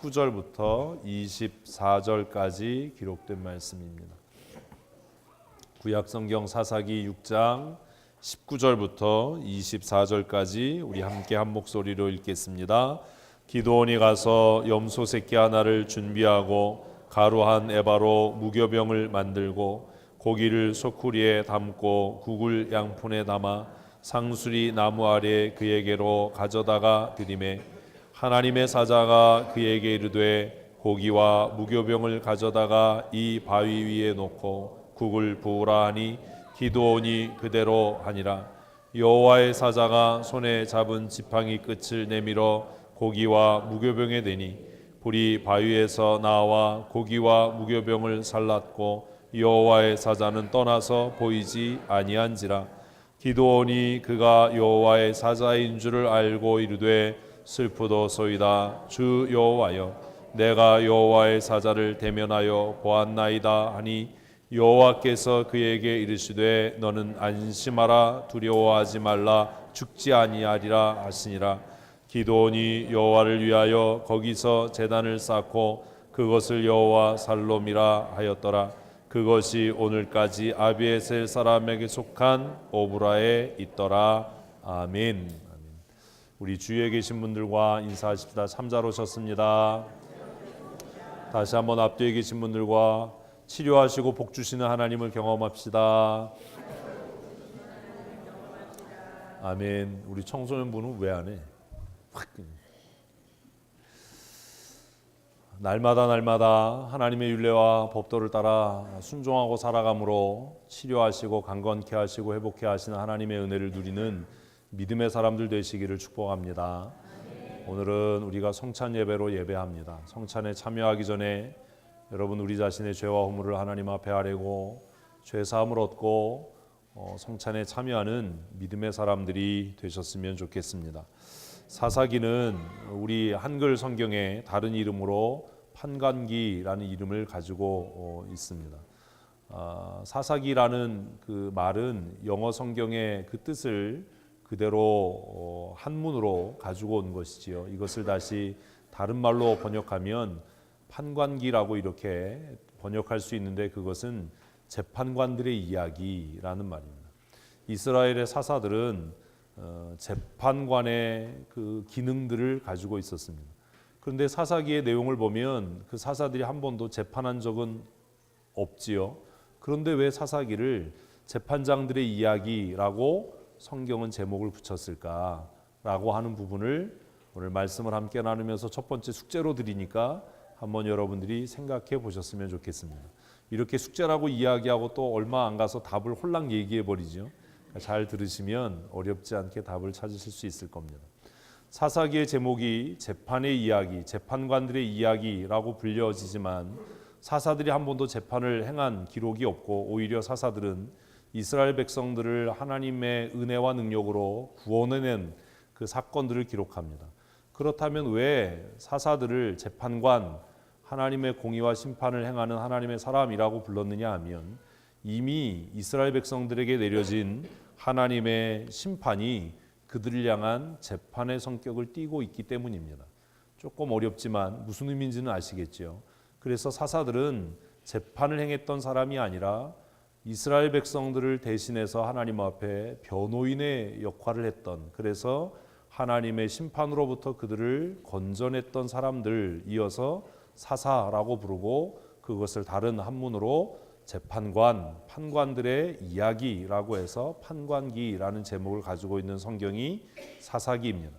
19절부터 24절까지 기록된 말씀입니다. 구약성경 사사기 6장 19절부터 24절까지 우리 함께 한 목소리로 읽겠습니다. 기드온이 가서 염소 새끼 하나를 준비하고 가루 한 에바로 무교병을 만들고 고기를 소쿠리에 담고 국을 양푼에 담아 상수리 나무 아래 그에게로 가져다가 드리매 하나님의 사자가 그에게 이르되 고기와 무교병을 가져다가 이 바위 위에 놓고 국을 부으라 하니 기드온이 그대로 하니라. 여호와의 사자가 손에 잡은 지팡이 끝을 내밀어 고기와 무교병에 대니 불이 바위에서 나와 고기와 무교병을 살랐고 여호와의 사자는 떠나서 보이지 아니한지라. 기드온이 그가 여호와의 사자인 줄을 알고 이르되 슬프도소이다. 주 여호와여, 내가 여호와의 사자를 대면하여 보았나이다 하니 여호와께서 그에게 이르시되 너는 안심하라, 두려워하지 말라, 죽지 아니하리라 하시니라. 기드온이 여호와를 위하여 거기서 제단을 쌓고 그것을 여호와 살롬이라 하였더라. 그것이 오늘까지 아비에셀 사람에게 속한 오브라에 있더라. 아멘. 우리 주위에 계신 분들과 인사하십시다. 참잘 오셨습니다. 다시 한번 앞뒤에 계신 분들과 치료하시고 복 주시는 하나님을 경험합시다. 아멘. 우리 청소년부는 왜 안 해? 날마다 하나님의 율례와 법도를 따라 순종하고 살아감으로 치료하시고 강건케 하시고 회복케 하시는 하나님의 은혜를 누리는 믿음의 사람들 되시기를 축복합니다. 오늘은 우리가 성찬 예배로 예배합니다. 성찬에 참여하기 전에 여러분 우리 자신의 죄와 허물을 하나님 앞에 아뢰고 죄 사함을 얻고 성찬에 참여하는 믿음의 사람들이 되셨으면 좋겠습니다. 사사기는 우리 한글 성경에 다른 이름으로 판관기라는 이름을 가지고 있습니다. 사사기라는 그 말은 영어 성경의 그 뜻을 그대로 한문으로 가지고 온 것이지요. 이것을 다시 다른 말로 번역하면 판관기라고 이렇게 번역할 수 있는데 그것은 재판관들의 이야기라는 말입니다. 이스라엘의 사사들은 재판관의 그 기능들을 가지고 있었습니다. 그런데 사사기의 내용을 보면 그 사사들이 한 번도 재판한 적은 없지요. 그런데 왜 사사기를 재판장들의 이야기라고 성경은 제목을 붙였을까라고 하는 부분을 오늘 말씀을 함께 나누면서 첫 번째 숙제로 드리니까 한번 여러분들이 생각해 보셨으면 좋겠습니다. 이렇게 숙제라고 이야기하고 또 얼마 안 가서 답을 홀랑 얘기해 버리죠. 잘 들으시면 어렵지 않게 답을 찾으실 수 있을 겁니다. 사사기의 제목이 재판의 이야기, 재판관들의 이야기라고 불려지지만 사사들이 한 번도 재판을 행한 기록이 없고 오히려 사사들은 이스라엘 백성들을 하나님의 은혜와 능력으로 구원해낸 그 사건들을 기록합니다. 그렇다면 왜 사사들을 재판관, 하나님의 공의와 심판을 행하는 하나님의 사람이라고 불렀느냐 하면 이미 이스라엘 백성들에게 내려진 하나님의 심판이 그들을 향한 재판의 성격을 띠고 있기 때문입니다. 조금 어렵지만 무슨 의미인지는 아시겠죠. 그래서 사사들은 재판을 행했던 사람이 아니라 이스라엘 백성들을 대신해서 하나님 앞에 변호인의 역할을 했던, 그래서 하나님의 심판으로부터 그들을 건져냈던 사람들, 이어서 사사라고 부르고 그것을 다른 한문으로 재판관, 판관들의 이야기라고 해서 판관기라는 제목을 가지고 있는 성경이 사사기입니다.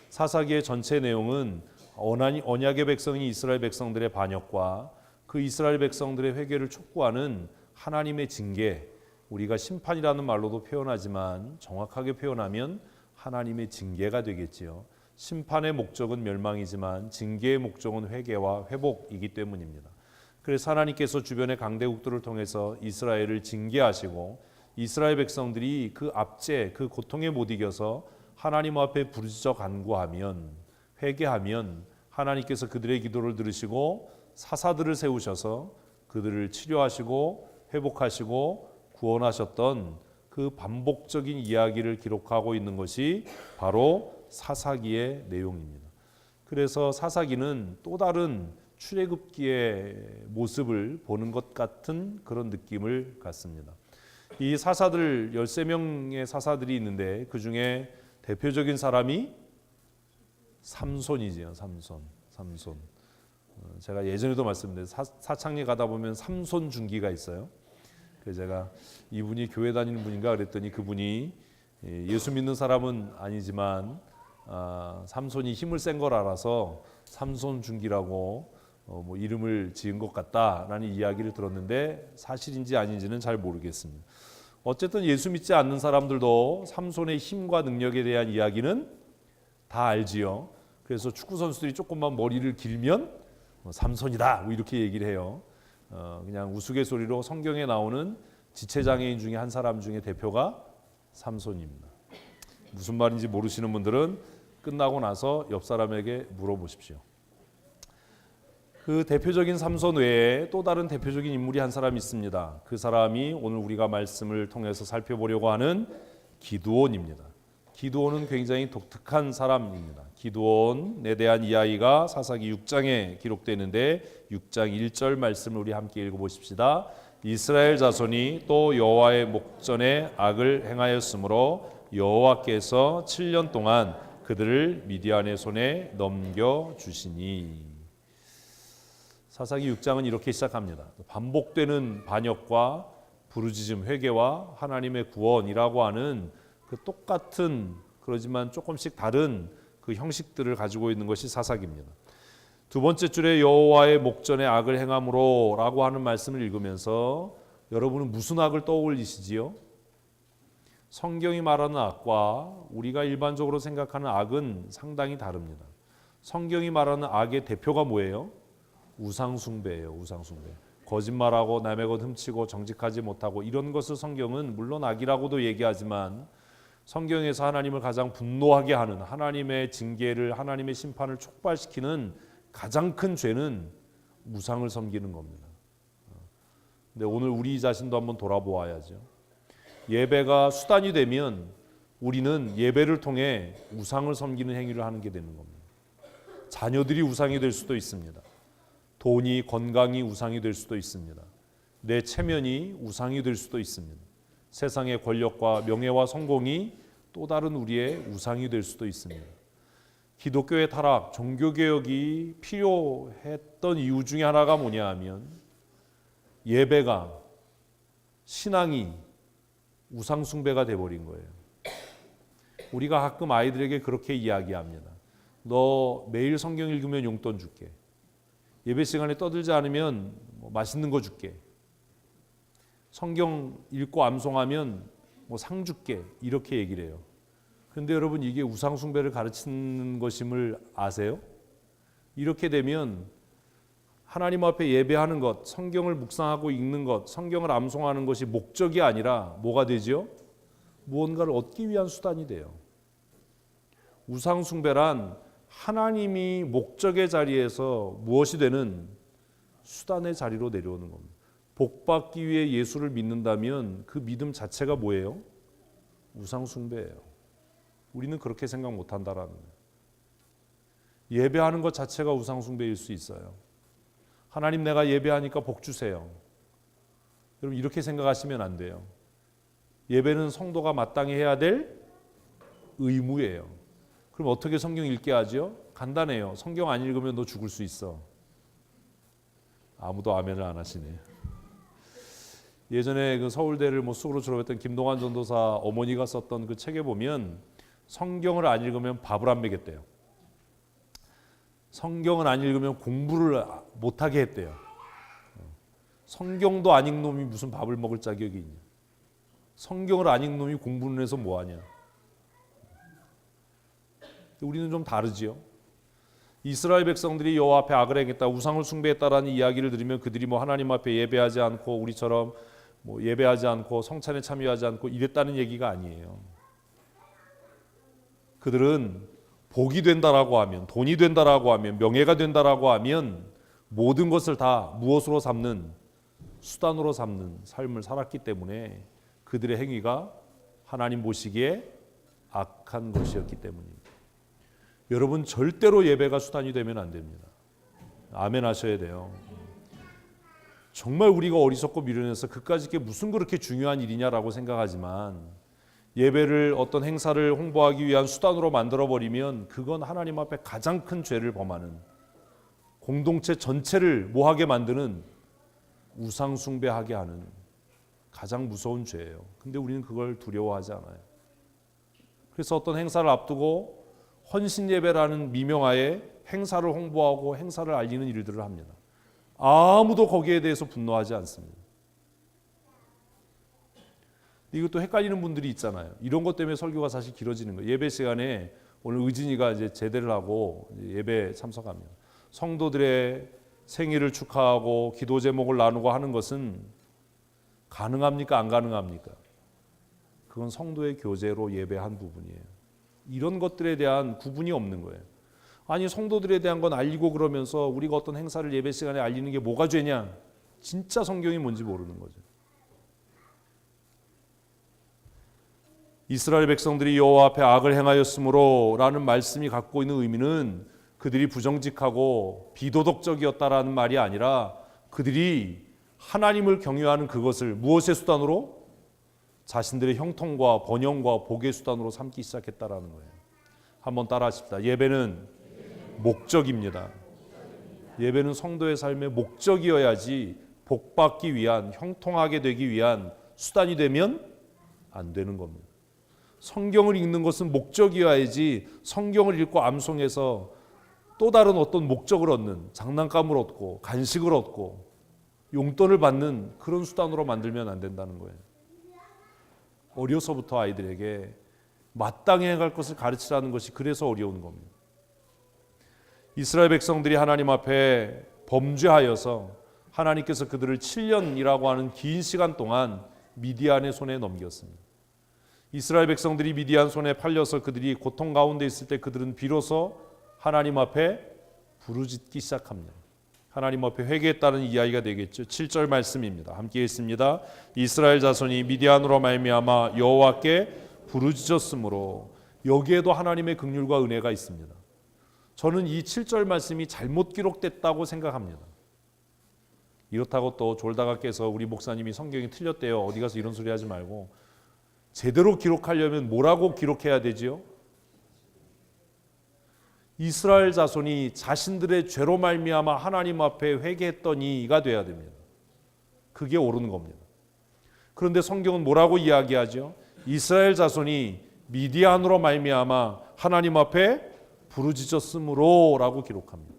사사기의 전체 내용은 언약의 백성이 이스라엘 백성들의 반역과 그 이스라엘 백성들의 회개를 촉구하는 하나님의 징계, 우리가 심판이라는 말로도 표현하지만 정확하게 표현하면 하나님의 징계가 되겠지요. 심판의 목적은 멸망이지만 징계의 목적은 회개와 회복이기 때문입니다. 그래서 하나님께서 주변의 강대국들을 통해서 이스라엘을 징계하시고 이스라엘 백성들이 그 압제, 그 고통에 못 이겨서 하나님 앞에 부르짖어 간구하면, 회개하면 하나님께서 그들의 기도를 들으시고 사사들을 세우셔서 그들을 치료하시고 회복하시고 구원하셨던 그 반복적인 이야기를 기록하고 있는 것이 바로 사사기의 내용입니다. 그래서 사사기는 또 다른 출애굽기의 모습을 보는 것 같은 그런 느낌을 갖습니다. 이 사사들 13명의 사사들이 있는데 그 중에 대표적인 사람이 삼손이지요. 삼손. 제가 예전에도 말씀드렸는데 사창리 가다 보면 삼손 중기가 있어요. 그래서 제가 이분이 교회 다니는 분인가 그랬더니 그분이 예수 믿는 사람은 아니지만 삼손이 힘을 센 걸 알아서 삼손 중기라고 뭐 이름을 지은 것 같다라는 이야기를 들었는데 사실인지 아닌지는 잘 모르겠습니다. 어쨌든 예수 믿지 않는 사람들도 삼손의 힘과 능력에 대한 이야기는 다 알지요. 그래서 축구 선수들이 조금만 머리를 길면 삼손이다 뭐 이렇게 얘기를 해요. 그냥 우스갯소리로 성경에 나오는 지체장애인 중에 한 사람 중에 대표가 삼손입니다. 무슨 말인지 모르시는 분들은 끝나고 나서 옆 사람에게 물어보십시오. 그 대표적인 삼손 외에 또 다른 대표적인 인물이 한 사람이 있습니다. 그 사람이 오늘 우리가 말씀을 통해서 살펴보려고 하는 기드온입니다. 기드온은 굉장히 독특한 사람입니다. 기드온에 대한 이야기가 사사기 6장에 기록되는데 6장 1절 말씀을 우리 함께 읽어보십시다. 이스라엘 자손이 또 여호와의 목전에 악을 행하였으므로 여호와께서 7년 동안 그들을 미디안의 손에 넘겨주시니. 사사기 6장은 이렇게 시작합니다. 반복되는 반역과 부르짖음, 회개와 하나님의 구원이라고 하는 그 똑같은 그러지만 조금씩 다른 그 형식들을 가지고 있는 것이 사사기입니다. 두 번째 줄에 여호와의 목전에 악을 행함으로라고 하는 말씀을 읽으면서 여러분은 무슨 악을 떠올리시지요? 성경이 말하는 악과 우리가 일반적으로 생각하는 악은 상당히 다릅니다. 성경이 말하는 악의 대표가 뭐예요? 우상숭배예요. 우상숭배. 거짓말하고 남의 것 훔치고 정직하지 못하고 이런 것을 성경은 물론 악이라고도 얘기하지만 성경에서 하나님을 가장 분노하게 하는 하나님의 징계를 하나님의 심판을 촉발시키는 가장 큰 죄는 우상을 섬기는 겁니다. 근데 오늘 우리 자신도 한번 돌아보아야죠. 예배가 수단이 되면 우리는 예배를 통해 우상을 섬기는 행위를 하는 게 되는 겁니다. 자녀들이 우상이 될 수도 있습니다. 돈이, 건강이 우상이 될 수도 있습니다. 내 체면이 우상이 될 수도 있습니다. 세상의 권력과 명예와 성공이 또 다른 우리의 우상이 될 수도 있습니다. 기독교의 타락, 종교개혁이 필요했던 이유 중에 하나가 뭐냐 하면 예배가, 신앙이 우상숭배가 돼버린 거예요. 우리가 가끔 아이들에게 그렇게 이야기합니다. 너 매일 성경 읽으면 용돈 줄게. 예배 시간에 떠들지 않으면 맛있는 거 줄게. 성경 읽고 암송하면 상 줄게. 이렇게 얘기를 해요. 그런데 여러분 이게 우상숭배를 가르치는 것임을 아세요? 이렇게 되면 하나님 앞에 예배하는 것, 성경을 묵상하고 읽는 것, 성경을 암송하는 것이 목적이 아니라 뭐가 되죠? 무언가를 얻기 위한 수단이 돼요. 우상숭배란 하나님이 목적의 자리에서 무엇이 되는 수단의 자리로 내려오는 겁니다. 복받기 위해 예수를 믿는다면 그 믿음 자체가 뭐예요? 우상숭배예요. 우리는 그렇게 생각 못한다라는 거예요. 예배하는 것 자체가 우상숭배일 수 있어요. 하나님 내가 예배하니까 복 주세요. 여러분 이렇게 생각하시면 안 돼요. 예배는 성도가 마땅히 해야 될 의무예요. 그럼 어떻게 성경 읽게 하죠? 간단해요. 성경 안 읽으면 너 죽을 수 있어. 아무도 아멘을 안 하시네요. 예전에 그 서울대를 수으로 졸업했던 김동환 전도사 어머니가 썼던 그 책에 보면 성경을 안 읽으면 밥을 안 먹였대요. 성경을 안 읽으면 공부를 못하게 했대요. 성경도 안 읽는 놈이 무슨 밥을 먹을 자격이 있냐. 성경을 안 읽는 놈이 공부를 해서 뭐하냐. 우리는 좀 다르지요. 이스라엘 백성들이 여호와 앞에 악을 행했다, 우상을 숭배했다라는 이야기를 들으면 그들이 하나님 앞에 예배하지 않고 우리처럼 예배하지 않고 성찬에 참여하지 않고 이랬다는 얘기가 아니에요. 그들은 복이 된다라고 하면, 돈이 된다라고 하면, 명예가 된다라고 하면 모든 것을 다 무엇으로 삼는, 수단으로 삼는 삶을 살았기 때문에 그들의 행위가 하나님 보시기에 악한 것이었기 때문입니다. 여러분 절대로 예배가 수단이 되면 안 됩니다. 아멘 하셔야 돼요. 정말 우리가 어리석고 미련해서 그까짓 게 무슨 그렇게 중요한 일이냐라고 생각하지만 예배를 어떤 행사를 홍보하기 위한 수단으로 만들어버리면 그건 하나님 앞에 가장 큰 죄를 범하는, 공동체 전체를 뭐하게 만드는, 우상 숭배하게 하는 가장 무서운 죄예요. 근데 우리는 그걸 두려워하지 않아요. 그래서 어떤 행사를 앞두고 헌신 예배라는 미명하에 행사를 홍보하고 행사를 알리는 일들을 합니다. 아무도 거기에 대해서 분노하지 않습니다. 이것도 헷갈리는 분들이 있잖아요. 이런 것 때문에 설교가 사실 길어지는 거예요. 예배 시간에 오늘 의진이가 이제 제대를 하고 예배에 참석합니다. 성도들의 생일을 축하하고 기도 제목을 나누고 하는 것은 가능합니까? 안 가능합니까? 그건 성도의 교제로 예배한 부분이에요. 이런 것들에 대한 구분이 없는 거예요. 아니 성도들에 대한 건 알리고 그러면서 우리가 어떤 행사를 예배 시간에 알리는 게 뭐가 죄냐? 진짜 성경이 뭔지 모르는 거죠. 이스라엘 백성들이 여호와 앞에 악을 행하였으므로 라는 말씀이 갖고 있는 의미는 그들이 부정직하고 비도덕적이었다라는 말이 아니라 그들이 하나님을 경외하는 그것을 무엇의 수단으로? 자신들의 형통과 번영과 복의 수단으로 삼기 시작했다라는 거예요. 한번 따라 하십시다. 예배는 목적입니다. 예배는 성도의 삶의 목적이어야지 복받기 위한, 형통하게 되기 위한 수단이 되면 안 되는 겁니다. 성경을 읽는 것은 목적이어야지 성경을 읽고 암송해서 또 다른 어떤 목적을 얻는, 장난감을 얻고 간식을 얻고 용돈을 받는 그런 수단으로 만들면 안 된다는 거예요. 어려서부터 아이들에게 마땅히 해갈 것을 가르치라는 것이 그래서 어려운 겁니다. 이스라엘 백성들이 하나님 앞에 범죄하여서 하나님께서 그들을 7년이라고 하는 긴 시간 동안 미디안의 손에 넘겼습니다. 이스라엘 백성들이 미디안 손에 팔려서 그들이 고통 가운데 있을 때 그들은 비로소 하나님 앞에 부르짖기 시작합니다. 하나님 앞에 회개했다는 이야기가 되겠죠. 7절 말씀입니다. 함께 읽습니다. 이스라엘 자손이 미디안으로 말미암아 여호와께 부르짖었으므로. 여기에도 하나님의 긍휼과 은혜가 있습니다. 저는 이 7절 말씀이 잘못 기록됐다고 생각합니다. 이렇다고 또 졸다가 깨서 우리 목사님이 성경이 틀렸대요, 어디 가서 이런 소리 하지 말고, 제대로 기록하려면 뭐라고 기록해야 되지요? 이스라엘 자손이 자신들의 죄로 말미암아 하나님 앞에 회개했더니가 돼야 됩니다. 그게 옳은 겁니다. 그런데 성경은 뭐라고 이야기하죠? 이스라엘 자손이 미디안으로 말미암아 하나님 앞에 부르짖었으므로 라고 기록합니다.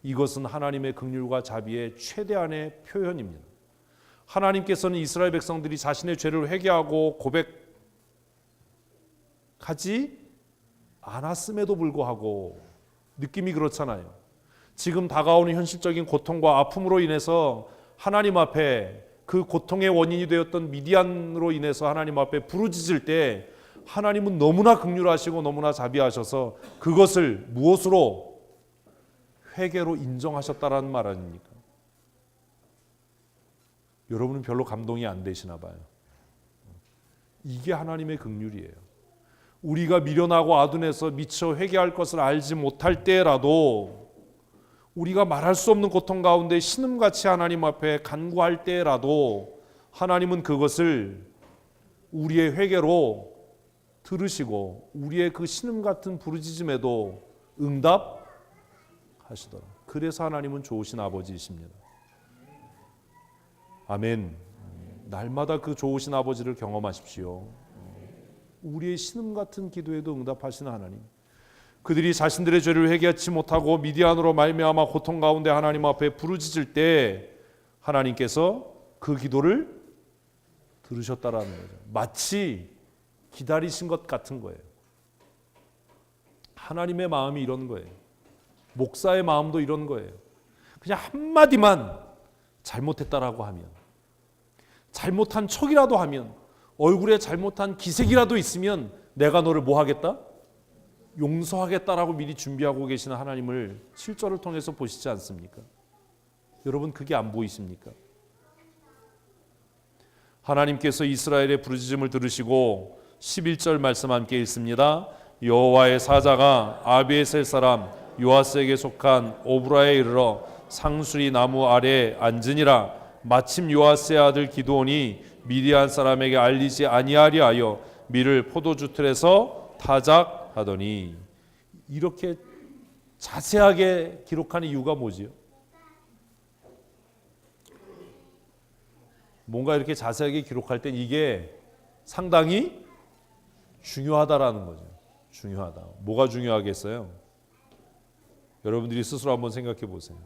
이것은 하나님의 긍휼과 자비의 최대한의 표현입니다. 하나님께서는 이스라엘 백성들이 자신의 죄를 회개하고 고백하지 않았음에도 불구하고, 느낌이 그렇잖아요. 지금 다가오는 현실적인 고통과 아픔으로 인해서 하나님 앞에 그 고통의 원인이 되었던 미디안으로 인해서 하나님 앞에 부르짖을 때 하나님은 너무나 긍휼하시고 너무나 자비하셔서 그것을 무엇으로? 회개로 인정하셨다라는 말 아닙니까? 여러분은 별로 감동이 안 되시나 봐요. 이게 하나님의 긍휼이에요. 우리가 미련하고 아둔해서 미처 회개할 것을 알지 못할 때라도, 우리가 말할 수 없는 고통 가운데 신음같이 하나님 앞에 간구할 때라도 하나님은 그것을 우리의 회개로 들으시고 우리의 그 신음 같은 부르짖음에도 응답하시더라. 그래서 하나님은 좋으신 아버지이십니다. 아멘. 날마다 그 좋으신 아버지를 경험하십시오. 우리의 신음 같은 기도에도 응답하시는 하나님, 그들이 자신들의 죄를 회개하지 못하고 미디안으로 말미암아 고통 가운데 하나님 앞에 부르짖을 때 하나님께서 그 기도를 들으셨다라는 거죠. 마치 기다리신 것 같은 거예요. 하나님의 마음이 이런 거예요. 목사의 마음도 이런 거예요. 그냥 한마디만 잘못했다라고 하면, 잘못한 척이라도 하면, 얼굴에 잘못한 기색이라도 있으면 내가 너를 뭐 하겠다? 용서하겠다라고 미리 준비하고 계시는 하나님을 7절을 통해서 보시지 않습니까? 여러분, 그게 안 보이십니까? 하나님께서 이스라엘의 부르짖음을 들으시고 11절 말씀 함께 읽습니다. 여호와의 사자가 아비에셀 사람 요아스에게 속한 오브라에 이르러 상수리 나무 아래에 앉으니라. 마침 요아스의 아들 기드온이 미디안 사람에게 알리지 아니하리 하여 밀을 포도주 틀에서 타작하더니. 이렇게 자세하게 기록하는 이유가 뭐지요? 뭔가 이렇게 자세하게 기록할 땐 이게 상당히 중요하다라는 거죠. 중요하다. 뭐가 중요하겠어요? 여러분들이 스스로 한번 생각해 보세요.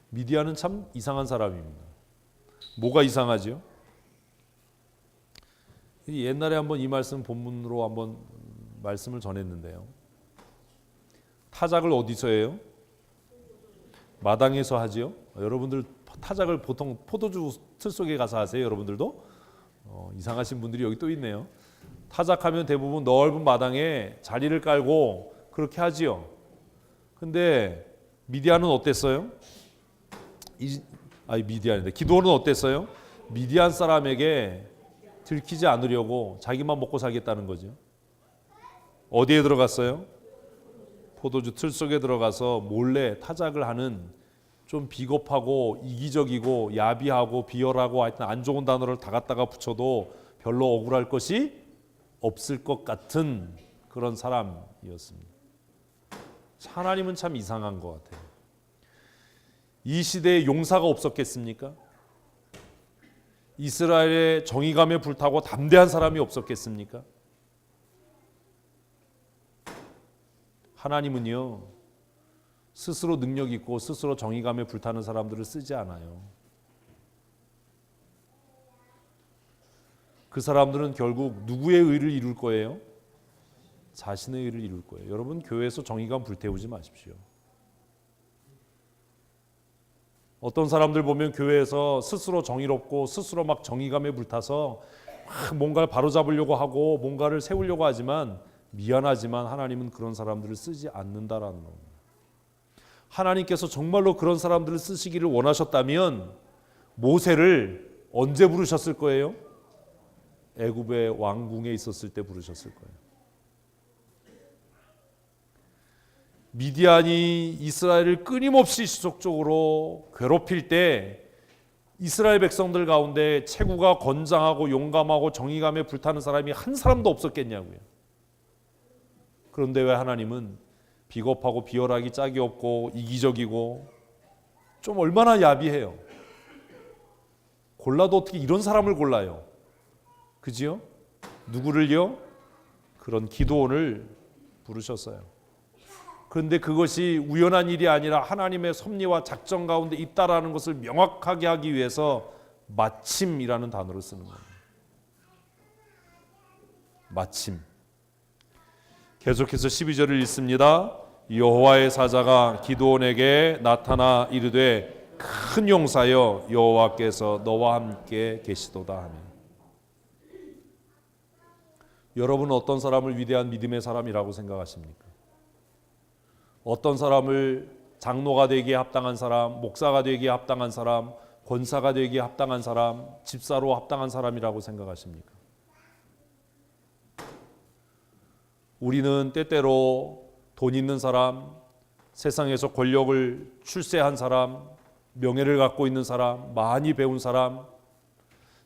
미디안은 참 이상한 사람입니다. 뭐가 이상하죠? 옛날에 한번 이 말씀 본문으로 한번 말씀을 전했는데요. 타작을 어디서 해요? 마당에서 하지요. 여러분들 타작을 보통 포도주 틀 속에 가서 하세요. 여러분들도 이상하신 분들이 여기 또 있네요. 타작하면 대부분 넓은 마당에 자리를 깔고 그렇게 하지요. 근데 미디안은 어땠어요? 미디안인데 기드온은 어땠어요? 미디안 사람에게 들키지 않으려고 자기만 먹고 살겠다는 거죠. 어디에 들어갔어요? 포도주 틀 속에 들어가서 몰래 타작을 하는, 좀 비겁하고 이기적이고 야비하고 비열하고 하여튼 안 좋은 단어를 다 갖다가 붙여도 별로 억울할 것이 없을 것 같은 그런 사람이었습니다. 하나님은 참 이상한 것 같아요. 이 시대에 용사가 없었겠습니까? 이스라엘의 정의감에 불타고 담대한 사람이 없었겠습니까? 하나님은요, 스스로 능력 있고 스스로 정의감에 불타는 사람들을 쓰지 않아요. 그 사람들은 결국 누구의 의를 이룰 거예요? 자신의 의를 이룰 거예요. 여러분, 교회에서 정의감 불태우지 마십시오. 어떤 사람들 보면 교회에서 스스로 정의롭고 스스로 막 정의감에 불타서 막 뭔가를 바로잡으려고 하고 뭔가를 세우려고 하지만, 미안하지만 하나님은 그런 사람들을 쓰지 않는다라는 겁니다. 하나님께서 정말로 그런 사람들을 쓰시기를 원하셨다면 모세를 언제 부르셨을 거예요? 애굽의 왕궁에 있었을 때 부르셨을 거예요. 미디안이 이스라엘을 끊임없이 지속적으로 괴롭힐 때 이스라엘 백성들 가운데 체구가 건장하고 용감하고 정의감에 불타는 사람이 한 사람도 없었겠냐고요. 그런데 왜 하나님은 비겁하고 비열하기 짝이 없고 이기적이고 좀 얼마나 야비해요. 골라도 어떻게 이런 사람을 골라요? 그지요? 누구를요? 그런 기드온을 부르셨어요. 그런데 그것이 우연한 일이 아니라 하나님의 섭리와 작정 가운데 있다라는 것을 명확하게 하기 위해서 마침이라는 단어를 쓰는 거예요. 마침. 계속해서 12절을 읽습니다. 여호와의 사자가 기드온에게 나타나 이르되 큰 용사여 여호와께서 너와 함께 계시도다 하며. 여러분은 어떤 사람을 위대한 믿음의 사람이라고 생각하십니까? 어떤 사람을 장로가 되기에 합당한 사람, 목사가 되기에 합당한 사람, 권사가 되기에 합당한 사람, 집사로 합당한 사람이라고 생각하십니까? 우리는 때때로 돈 있는 사람, 세상에서 권력을 출세한 사람, 명예를 갖고 있는 사람, 많이 배운 사람,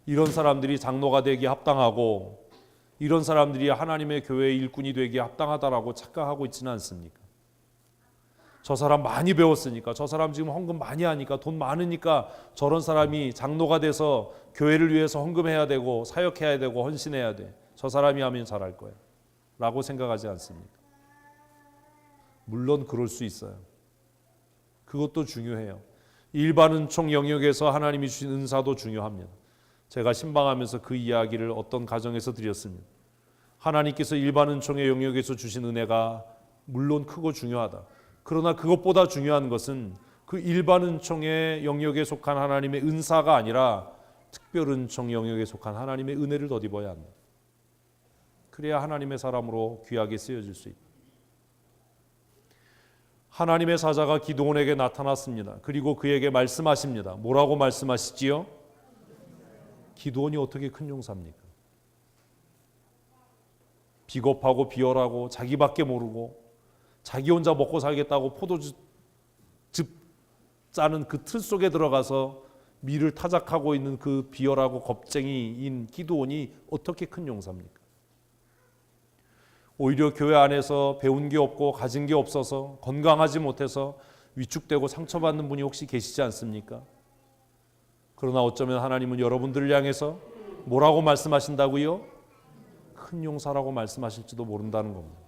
이런 사람들이 장로가 되기에 합당하고 이런 사람들이 하나님의 교회의 일꾼이 되기에 합당하다라고 착각하고 있지는 않습니까? 저 사람 많이 배웠으니까, 저 사람 지금 헌금 많이 하니까, 돈 많으니까 저런 사람이 장로가 돼서 교회를 위해서 헌금해야 되고 사역해야 되고 헌신해야 돼. 저 사람이 하면 잘할 거야 라고 생각하지 않습니까? 물론 그럴 수 있어요. 그것도 중요해요. 일반 은총 영역에서 하나님이 주신 은사도 중요합니다. 제가 신방하면서 그 이야기를 어떤 가정에서 드렸습니다. 하나님께서 일반 은총의 영역에서 주신 은혜가 물론 크고 중요하다. 그러나 그것보다 중요한 것은 그 일반 은총의 영역에 속한 하나님의 은사가 아니라 특별 은총 영역에 속한 하나님의 은혜를 덧입어야 한다. 그래야 하나님의 사람으로 귀하게 쓰여질 수 있다. 하나님의 사자가 기드온에게 나타났습니다. 그리고 그에게 말씀하십니다. 뭐라고 말씀하시지요? 기드온이 어떻게 큰 용사입니까? 비겁하고 비열하고 자기밖에 모르고 자기 혼자 먹고 살겠다고 포도즙 짜는 그 틀 속에 들어가서 미를 타작하고 있는 그 비열하고 겁쟁이인 기드온이 어떻게 큰 용사입니까? 오히려 교회 안에서 배운 게 없고 가진 게 없어서 건강하지 못해서 위축되고 상처받는 분이 혹시 계시지 않습니까? 그러나 어쩌면 하나님은 여러분들을 향해서 뭐라고 말씀하신다고요? 큰 용사라고 말씀하실지도 모른다는 겁니다.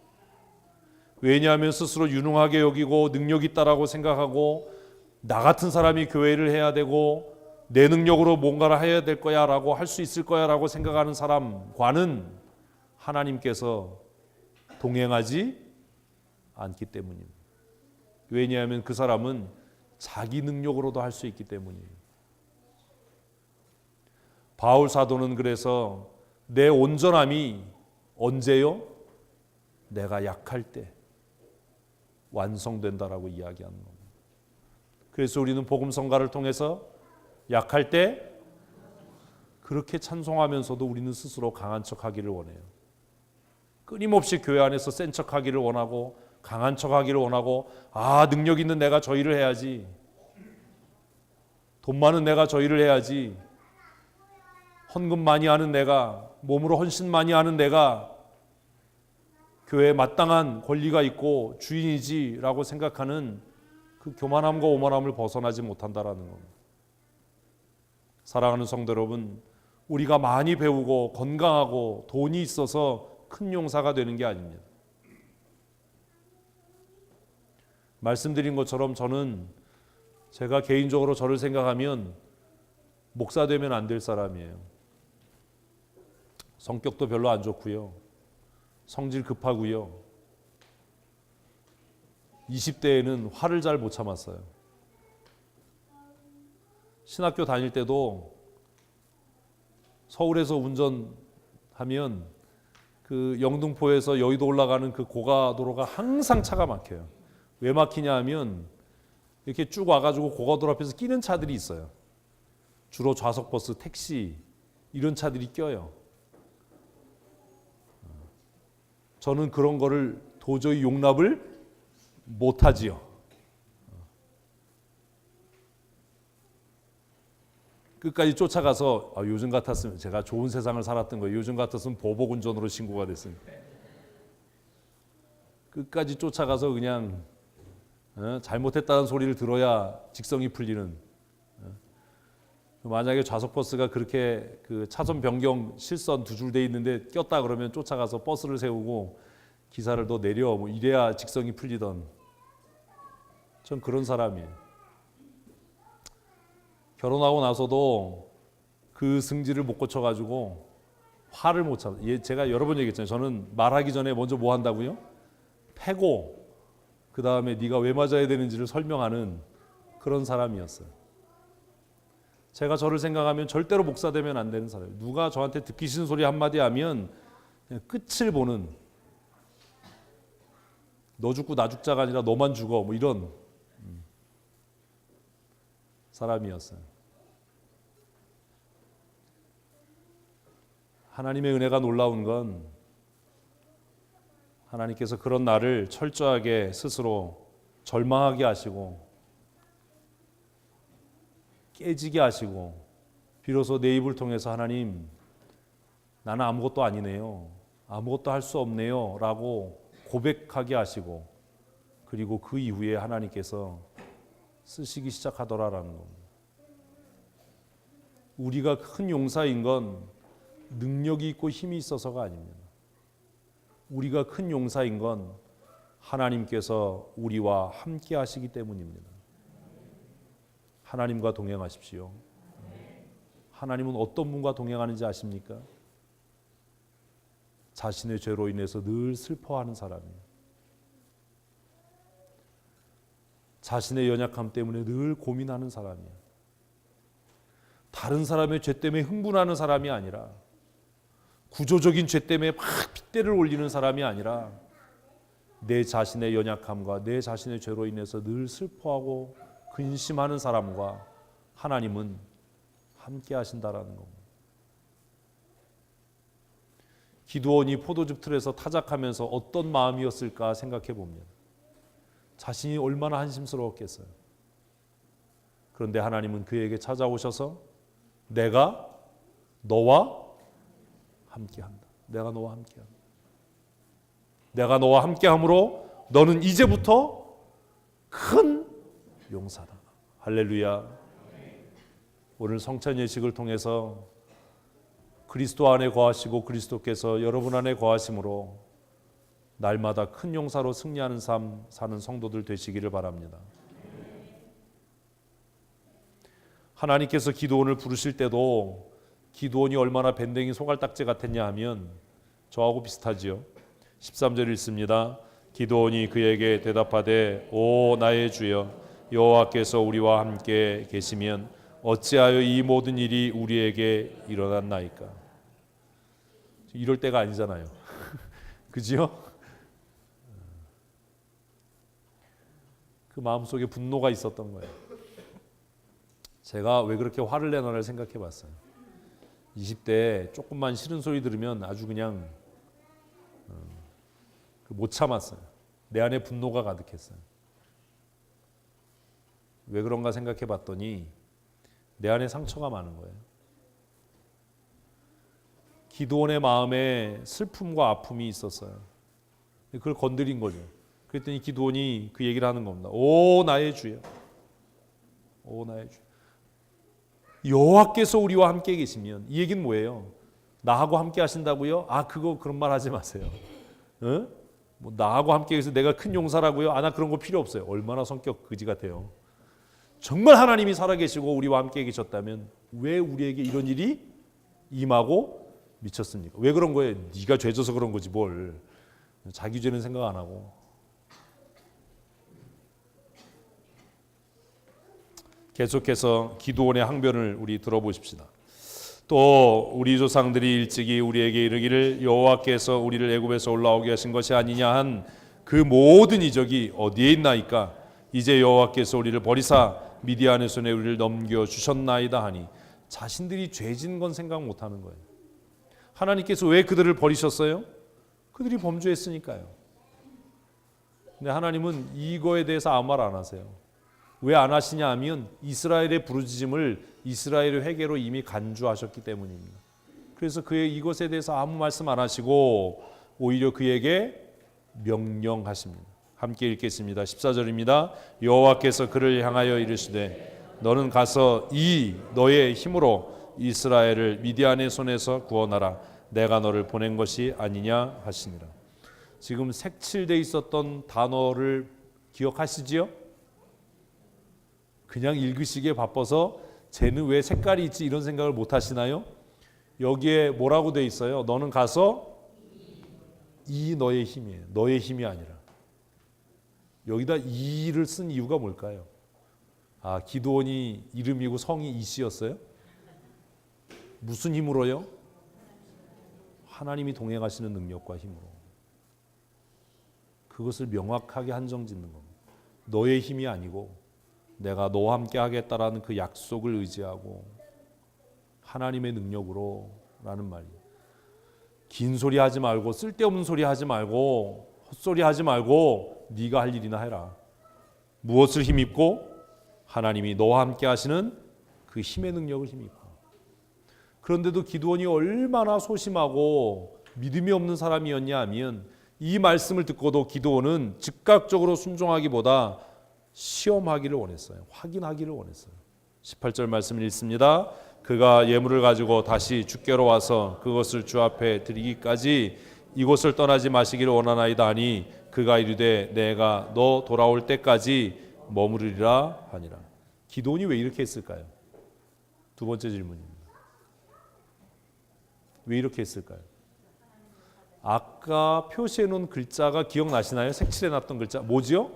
왜냐하면 스스로 유능하게 여기고 능력 있다라고 생각하고 나 같은 사람이 교회를 해야 되고 내 능력으로 뭔가를 해야 될 거야 라고 할 수 있을 거야 라고 생각하는 사람과는 하나님께서 동행하지 않기 때문입니다. 왜냐하면 그 사람은 자기 능력으로도 할 수 있기 때문이에요. 바울 사도는 그래서 내 온전함이 언제요? 내가 약할 때 완성된다라고 이야기하는 겁니다. 그래서 우리는 복음 성가를 통해서 약할 때 그렇게 찬송하면서도 우리는 스스로 강한 척하기를 원해요. 끊임없이 교회 안에서 센 척하기를 원하고 강한 척하기를 원하고 능력 있는 내가 저 일을 해야지, 돈 많은 내가 저 일을 해야지, 헌금 많이 하는 내가, 몸으로 헌신 많이 하는 내가 교회에 마땅한 권리가 있고 주인이지라고 생각하는 그 교만함과 오만함을 벗어나지 못한다라는 겁니다. 사랑하는 성도 여러분, 우리가 많이 배우고 건강하고 돈이 있어서 큰 용사가 되는 게 아닙니다. 말씀드린 것처럼 저는 제가 개인적으로 저를 생각하면 목사 되면 안 될 사람이에요. 성격도 별로 안 좋고요. 성질 급하고요. 20대에는 화를 잘 못 참았어요. 신학교 다닐 때도 서울에서 운전하면 그 영등포에서 여의도 올라가는 그 고가도로가 항상 차가 막혀요. 왜 막히냐 하면 이렇게 쭉 와가지고 고가도로 앞에서 끼는 차들이 있어요. 주로 좌석버스, 택시 이런 차들이 껴요. 저는 그런 거를 도저히 용납을 못하지요. 끝까지 쫓아가서 요즘 같았으면, 제가 좋은 세상을 살았던 거예요. 요즘 같았으면 보복운전으로 신고가 됐습니다. 끝까지 쫓아가서 그냥 잘못했다는 소리를 들어야 직성이 풀리는. 만약에 좌석버스가 그렇게 그 차선 변경 실선 두 줄 돼 있는데 꼈다 그러면 쫓아가서 버스를 세우고 기사를 더 내려 뭐 이래야 직성이 풀리던, 전 그런 사람이에요. 결혼하고 나서도 그 승질을 못 고쳐가지고 화를 못 참. 제가 여러 번 얘기했잖아요. 저는 말하기 전에 먼저 뭐 한다고요? 패고 그 다음에 네가 왜 맞아야 되는지를 설명하는 그런 사람이었어요. 제가 저를 생각하면 절대로 목사 되면 안 되는 사람이에요. 누가 저한테 듣기 싫은 소리 한마디 하면 그냥 끝을 보는, 너 죽고 나 죽자가 아니라 너만 죽어 뭐 이런 사람이었어요. 하나님의 은혜가 놀라운 건 하나님께서 그런 나를 철저하게 스스로 절망하게 하시고 깨지게 하시고 비로소 내 입을 통해서 하나님 나는 아무것도 아니네요, 아무것도 할 수 없네요 라고 고백하게 하시고, 그리고 그 이후에 하나님께서 쓰시기 시작하더라라는 겁니다. 우리가 큰 용사인 건 능력이 있고 힘이 있어서가 아닙니다. 우리가 큰 용사인 건 하나님께서 우리와 함께 하시기 때문입니다. 하나님과 동행하십시오. 하나님은 어떤 분과 동행하는지 아십니까? 자신의 죄로 인해서 늘 슬퍼하는 사람이에요. 자신의 연약함 때문에 늘 고민하는 사람이에요. 다른 사람의 죄 때문에 흥분하는 사람이 아니라, 구조적인 죄 때문에 막 핏대를 올리는 사람이 아니라, 내 자신의 연약함과 내 자신의 죄로 인해서 늘 슬퍼하고 근심하는 사람과 하나님은 함께 하신다라는 겁니다. 기드온이 포도즙 틀에서 타작하면서 어떤 마음이었을까 생각해 봅니다. 자신이 얼마나 한심스러웠겠어요. 그런데 하나님은 그에게 찾아오셔서 내가 너와 함께한다. 내가 너와 함께한다. 내가 너와 함께함으로 너는 이제부터 큰 용사다. 할렐루야. 오늘 성찬 예식을 통해서 그리스도 안에 거하시고 그리스도께서 여러분 안에 거하심으로 날마다 큰 용사로 승리하는 삶 사는 성도들 되시기를 바랍니다. 하나님께서 기드온을 부르실 때도 기드온이 얼마나 밴댕이 소갈딱지 같았냐 하면 저하고 비슷하지요. 13절 읽습니다. 기드온이 그에게 대답하되 오 나의 주여 여호와께서 우리와 함께 계시면 어찌하여 이 모든 일이 우리에게 일어났나이까. 이럴 때가 아니잖아요. 그지요? 그 마음속에 분노가 있었던 거예요. 제가 왜 그렇게 화를 내나를 생각해 봤어요. 20대에 조금만 싫은 소리 들으면 아주 그냥 못 참았어요. 내 안에 분노가 가득했어요. 왜 그런가 생각해 봤더니 내 안에 상처가 많은 거예요. 기드온의 마음에 슬픔과 아픔이 있었어요. 그걸 건드린 거죠. 그랬더니 기드온이 그 얘기를 하는 겁니다. 오 나의 주여, 오 나의 주, 여호와께서 우리와 함께 계시면, 이 얘기는 뭐예요? 나하고 함께 하신다고요? 아 그거 그런 말 하지 마세요. 어? 뭐 나하고 함께 계셔서 내가 큰 용사라고요? 아 나 그런 거 필요 없어요. 얼마나 성격 그지 같아요. 정말 하나님이 살아계시고 우리와 함께 계셨다면 왜 우리에게 이런 일이 임하고 미쳤습니까? 왜 그런 거예요? 네가 죄져서 그런 거지 뭘. 자기 죄는 생각 안 하고. 계속해서 기드온의 항변을 우리 들어보십시다. 또 우리 조상들이 일찍이 우리에게 이르기를 여호와께서 우리를 애굽에서 올라오게 하신 것이 아니냐 한 그 모든 이적이 어디에 있나이까? 이제 여호와께서 우리를 버리사 미디안의 손에 우리를 넘겨주셨나이다 하니, 자신들이 죄진 건 생각 못하는 거예요. 하나님께서 왜 그들을 버리셨어요? 그들이 범죄했으니까요. 근데 하나님은 이거에 대해서 아무 말 안 하세요. 왜 안 하시냐 하면 이스라엘의 부르짖음을 이스라엘의 회개로 이미 간주하셨기 때문입니다. 그래서 그의 이것에 대해서 아무 말씀 안 하시고 오히려 그에게 명령하십니다. 함께 읽겠습니다. 14절입니다. 여호와께서 그를 향하여 이르시되 너는 가서 이 너의 힘으로 이스라엘을 미디안의 손에서 구원하라. 내가 너를 보낸 것이 아니냐 하시니라. 지금 색칠돼 있었던 단어를 기억하시지요? 그냥 읽으시기에 바빠서 쟤는 왜 색깔이 있지 이런 생각을 못 하시나요? 여기에 뭐라고 돼 있어요? 너는 가서 이 너의 힘이에요. 너의 힘이 아니라. 여기다 이를 쓴 이유가 뭘까요? 아, 기드온이 이름이고 성이 이씨였어요? 무슨 힘으로요? 하나님이 동행하시는 능력과 힘으로. 그것을 명확하게 한정짓는 겁니다. 너의 힘이 아니고 내가 너와 함께 하겠다라는 그 약속을 의지하고 하나님의 능력으로 라는 말이에요. 긴 소리 하지 말고 쓸데없는 소리 하지 말고 헛소리 하지 말고 네가 할 일이나 해라. 무엇을 힘입고? 하나님이 너와 함께 하시는 그 힘의 능력을 힘입고. 그런데도 기드온이 얼마나 소심하고 믿음이 없는 사람이었냐 하면 이 말씀을 듣고도 기드온은 즉각적으로 순종하기보다 시험하기를 원했어요. 확인하기를 원했어요. 18절 말씀을 읽습니다. 그가 예물을 가지고 다시 주께로 와서 그것을 주 앞에 드리기까지 이곳을 떠나지 마시기를 원하나이다 하니 그가 이르되 내가 너 돌아올 때까지 머무르리라 하니라. 기드온이 왜 이렇게 했을까요? 두 번째 질문입니다. 왜 이렇게 했을까요? 아까 표시해 놓은 글자가 기억나시나요? 색칠해 놨던 글자 뭐지요?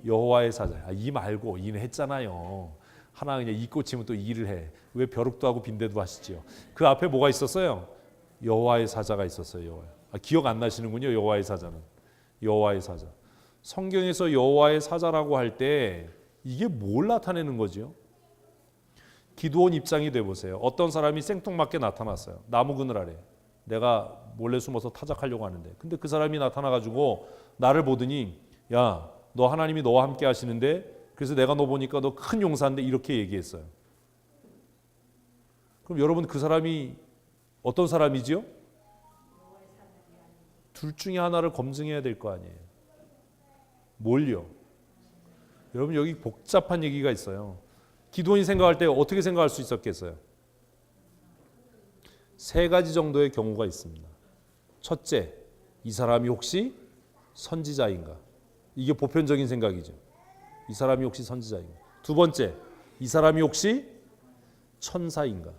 여호와의 사자. 아, 이 말고 이는 했잖아요. 하나 그냥 이 꽂히면 또 이를 해. 왜 벼룩도 하고 빈대도 하시지요? 그 앞에 뭐가 있었어요? 여호와의 사자가 있었어요. 여호와. 아, 기억 안 나시는군요. 여호와의 사자는. 여호와의 사자. 성경에서 여호와의 사자라고 할 때 이게 뭘 나타내는 거죠? 기드온 입장이 돼 보세요. 어떤 사람이 생뚱맞게 나타났어요. 나무 그늘 아래. 내가 몰래 숨어서 타작하려고 하는데, 근데 그 사람이 나타나가지고 나를 보더니 야, 너 하나님이 너와 함께 하시는데 그래서 내가 너 보니까 너 큰 용사인데, 이렇게 얘기했어요. 그럼 여러분, 그 사람이 어떤 사람이지요? 둘 중에 하나를 검증해야 될 거 아니에요. 뭘요? 여러분, 여기 복잡한 얘기가 있어요. 기드온이 생각할 때 어떻게 생각할 수 있었겠어요? 세 가지 정도의 경우가 있습니다. 첫째, 이 사람이 혹시 선지자인가? 이게 보편적인 생각이죠. 이 사람이 혹시 선지자인가? 두 번째, 이 사람이 혹시 천사인가?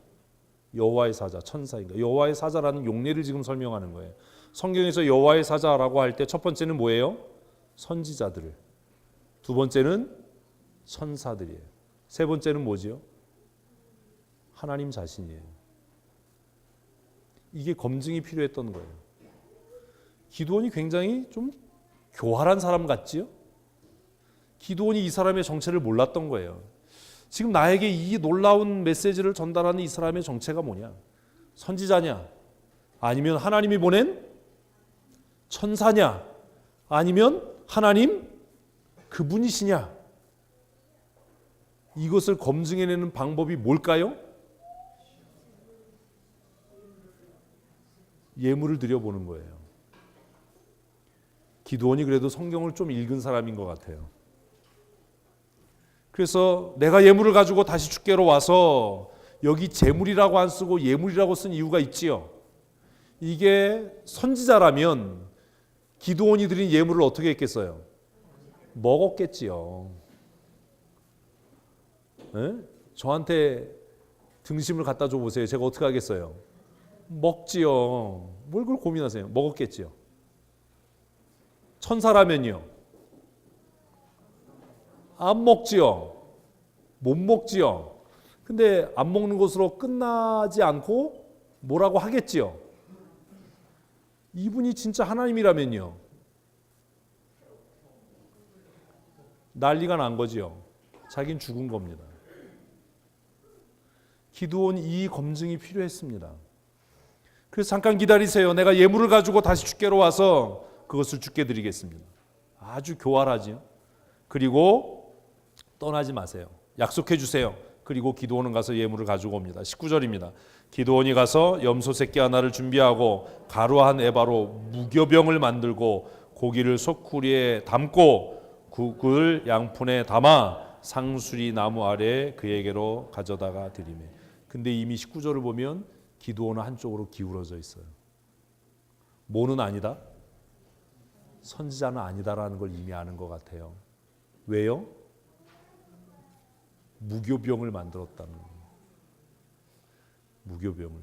여호와의 사자, 천사인가? 여호와의 사자라는 용례를 지금 설명하는 거예요. 성경에서 여호와의 사자라고 할 때 첫 번째는 뭐예요? 선지자들을. 두 번째는 천사들이에요. 세 번째는 뭐지요? 하나님 자신이에요. 이게 검증이 필요했던 거예요. 기드온이 굉장히 좀 교활한 사람 같지요? 기드온이 이 사람의 정체를 몰랐던 거예요. 지금 나에게 이 놀라운 메시지를 전달하는 이 사람의 정체가 뭐냐? 선지자냐? 아니면 하나님이 보낸 천사냐? 아니면 하나님 그분이시냐? 이것을 검증해내는 방법이 뭘까요? 예물을 드려보는 거예요. 기드온이 그래도 성경을 좀 읽은 사람인 것 같아요. 그래서 내가 예물을 가지고 다시 주께로 와서, 여기 제물이라고 안 쓰고 예물이라고 쓴 이유가 있지요. 이게 선지자라면 기드온이 드린 예물을 어떻게 했겠어요? 먹었겠지요. 에? 저한테 등심을 갖다 줘 보세요. 제가 어떻게 하겠어요? 먹지요. 뭘 그걸 고민하세요? 먹었겠지요. 천사라면요? 안 먹지요. 못 먹지요. 근데 안 먹는 것으로 끝나지 않고 뭐라고 하겠지요. 이분이 진짜 하나님이라면요, 난리가 난 거지요. 자긴 죽은 겁니다. 기드온 이 검증이 필요했습니다. 그래서 잠깐 기다리세요. 내가 예물을 가지고 다시 주께로 와서 그것을 주께 드리겠습니다. 아주 교활하지요. 그리고 떠나지 마세요. 약속해 주세요. 그리고 기드온은 가서 예물을 가지고 옵니다. 19절입니다. 기드온이 가서 염소 새끼 하나를 준비하고 가루 한 에바로 무교병을 만들고 고기를 소쿠리에 담고 국을 양푼에 담아 상수리 나무 아래 그에게로 가져다가 드리매. 근데 이미 19절을 보면 기드온은 한쪽으로 기울어져 있어요. 뭐는 아니다? 선지자는 아니다라는 걸 이미 아는 것 같아요. 왜요? 무교병을 만들었다는 거예요. 무교병을.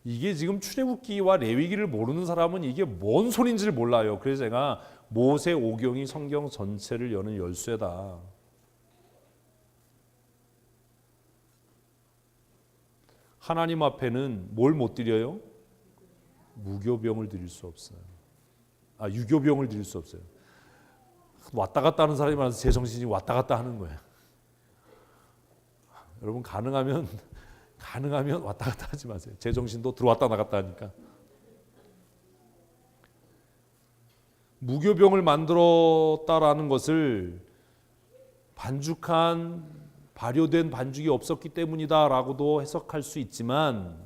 이게 지금 출애굽기와 레위기를 모르는 사람은 이게 뭔 소린지를 몰라요. 그래서 제가 모세 오경이 성경 전체를 여는 열쇠다. 하나님 앞에는 뭘 못 드려요? 무교병을 드릴 수 없어요. 유교병을 드릴 수 없어요. 왔다 갔다 하는 사람이 많아서 제 정신이 왔다 갔다 하는 거예요. 여러분, 가능하면 왔다 갔다 하지 마세요. 제 정신도 들어왔다 나갔다 하니까. 무교병을 만들었다라는 것을 반죽한 발효된 반죽이 없었기 때문이다라고도 해석할 수 있지만,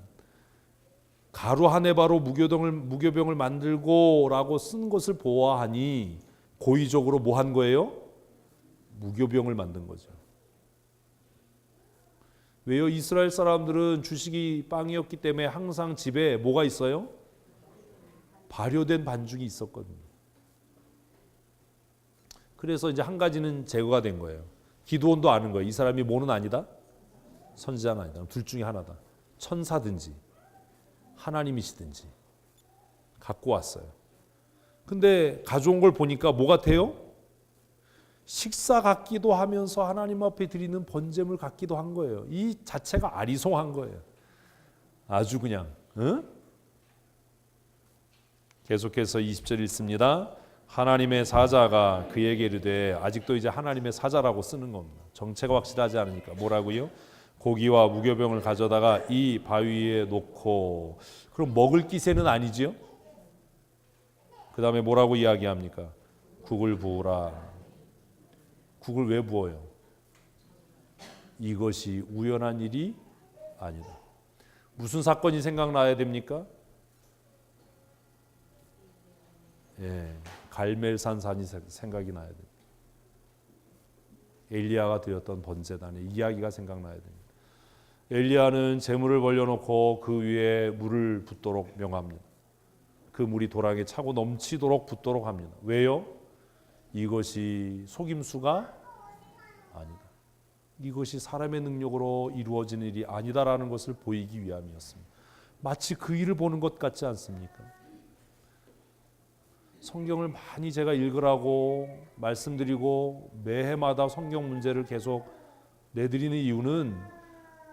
가루 한 에바로 무교병을 만들고라고 쓴 것을 보아하니 고의적으로 뭐 한 거예요? 무교병을 만든 거죠. 왜요? 이스라엘 사람들은 주식이 빵이었기 때문에 항상 집에 뭐가 있어요? 발효된 반죽이 있었거든요. 그래서 이제 한 가지는 제거가 된 거예요. 기드온도 아는 거예요. 이 사람이 뭐는 아니다? 선지자는 아니다. 둘 중에 하나다. 천사든지 하나님이시든지 갖고 왔어요. 근데 가져온 걸 보니까 뭐 같아요? 식사 같기도 하면서 하나님 앞에 드리는 번제물 같기도 한 거예요. 이 자체가 아리송한 거예요. 아주 그냥. 응? 계속해서 20절 읽습니다. 하나님의 사자가 그에게 이르되, 아직도 이제 하나님의 사자라고 쓰는 겁니다. 정체가 확실하지 않으니까 뭐라고요? 고기와 무교병을 가져다가 이 바위에 놓고. 그럼 먹을 기세는 아니지요? 그 다음에 뭐라고 이야기합니까? 국을 부으라. 국을 왜 부어요? 이것이 우연한 일이 아니다. 무슨 사건이 생각나야 됩니까? 갈멜산산이 생각이 나야 됩니다. 엘리야가 드렸던 번제단의 이야기가 생각나야 됩니다. 엘리야는 제물을 벌려놓고 그 위에 물을 붓도록 명합니다. 그 물이 도랑에 차고 넘치도록 붓도록 합니다. 왜요? 이것이 속임수가 아니다. 이것이 사람의 능력으로 이루어지는 일이 아니다라는 것을 보이기 위함이었습니다. 마치 그 일을 보는 것 같지 않습니까? 성경을 많이 제가 읽으라고 말씀드리고 매해마다 성경 문제를 계속 내드리는 이유는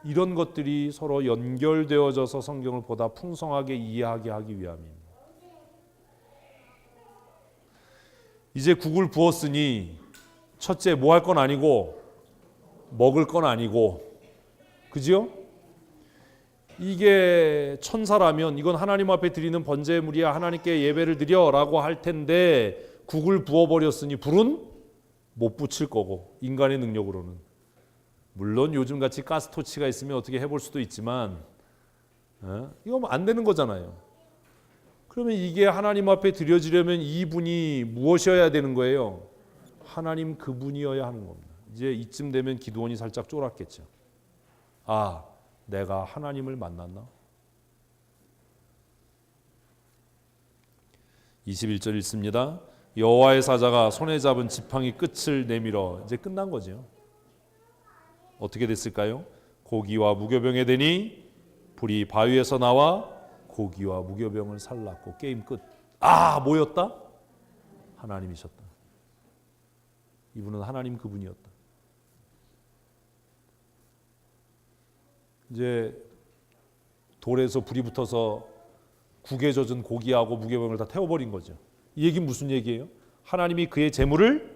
이런 것들이 서로 연결되어져서 성경을 보다 풍성하게 이해하게 하기 위함입니다. 이제 국을 부었으니 첫째 뭐 할 건 아니고 먹을 건 아니고, 그죠? 이게 천사라면 이건 하나님 앞에 드리는 번제물이야, 하나님께 예배를 드려라고 할 텐데 국을 부어버렸으니 불은 못 붙일 거고, 인간의 능력으로는. 물론 요즘같이 가스토치가 있으면 어떻게 해볼 수도 있지만 이거 안 되는 거잖아요. 그러면 이게 하나님 앞에 드려지려면 이분이 무엇이어야 되는 거예요? 하나님 그분이어야 하는 겁니다. 이제 이쯤 되면 기드온이 살짝 쫄았겠죠. 아, 내가 하나님을 만났나? 21절 읽습니다. 여호와의 사자가 손에 잡은 지팡이 끝을 내밀어. 이제 끝난 거죠. 어떻게 됐을까요? 고기와 무교병에 대니 불이 바위에서 나와 고기와 무교병을 살랐고 게임 끝. 아, 뭐였다? 하나님이셨다. 이분은 하나님 그분이었다. 이제 돌에서 불이 붙어서 국에 젖은 고기하고 무교병을 다 태워버린 거죠. 이 얘기는 무슨 얘기예요? 하나님이 그의 재물을